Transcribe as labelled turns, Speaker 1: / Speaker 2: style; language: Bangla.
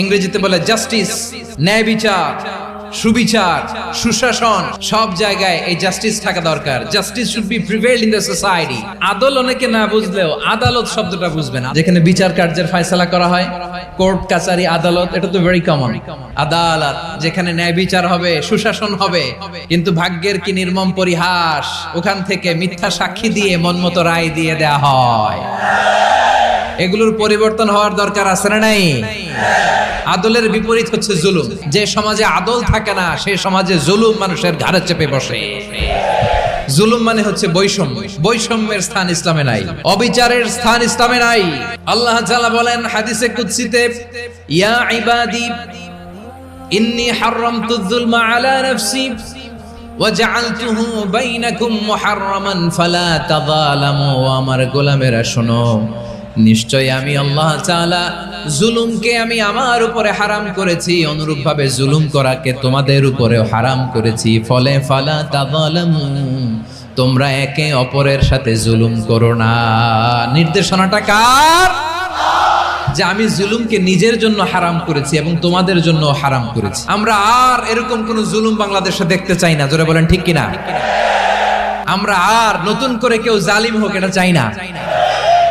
Speaker 1: ইংরেজিতে বলে জাস্টিস, ন্যায় বিচার, সুবিচার, সুশাসন, সব জায়গায় এই জাস্টিস থাকা দরকার। Justice should be prevail in the society. আদল অনেকে না বুঝলেও আদালত শব্দটা বুঝবে না। যেখানে বিচার কার্যের ফয়সালা করা হয়, কোর্ট কাচারি আদালত, এটা তো ভেরি কমন। আদালত যেখানে ন্যায় বিচার হবে, সুশাসন হবে। কিন্তু ভাগ্যের কি নির্মম পরিহাস, ওখান থেকে মিথ্যা সাক্ষী দিয়ে মনমতো রায় দিয়ে দেয়া হয়। এগুলোর পরিবর্তন হওয়ার দরকার আছে না নাই? আদলের বিপরীত হচ্ছে জুলুম। যে সমাজে আদল থাকে না, সেই সমাজে জুলুম মানুষের ঘাড়ে চেপে বসে। জুলুম মানে হচ্ছে বৈষম্য। বৈষম্যের স্থান ইসলামে নাই, অবিচারের স্থান ইসলামে নাই। আল্লাহ তাআলা বলেন হাদিসে কুদসিতে, ইয়া ইবাদি ইন্নী হারামতু যুলমা আলা নাফসি ওয়া জাআলতুহু বাইনাকুম মুহাররামান ফালা তাযালামু। আমার গোলামেরা শোনো, নিশ্চয় আমি আল্লাহ তাআলা জুলুমকে আমি আমার উপরে হারাম করেছি, অনুরূপভাবে জুলুম করাকে তোমাদের উপরেও হারাম করেছি। ফলে ফালা তাযালামু, তোমরা একে অপরের সাথে জুলুম করো না। নির্দেশনাটা কার? যে আমি জুলুমকে নিজের জন্য হারাম করেছি এবং তোমাদের জন্য হারাম করেছি। আমরা আর এরকম কোন জুলুম বাংলাদেশে দেখতে চাই না। জোরে বলেন ঠিক কিনা? আমরা আর নতুন করে কেউ জালিম হোক এটা চাই না।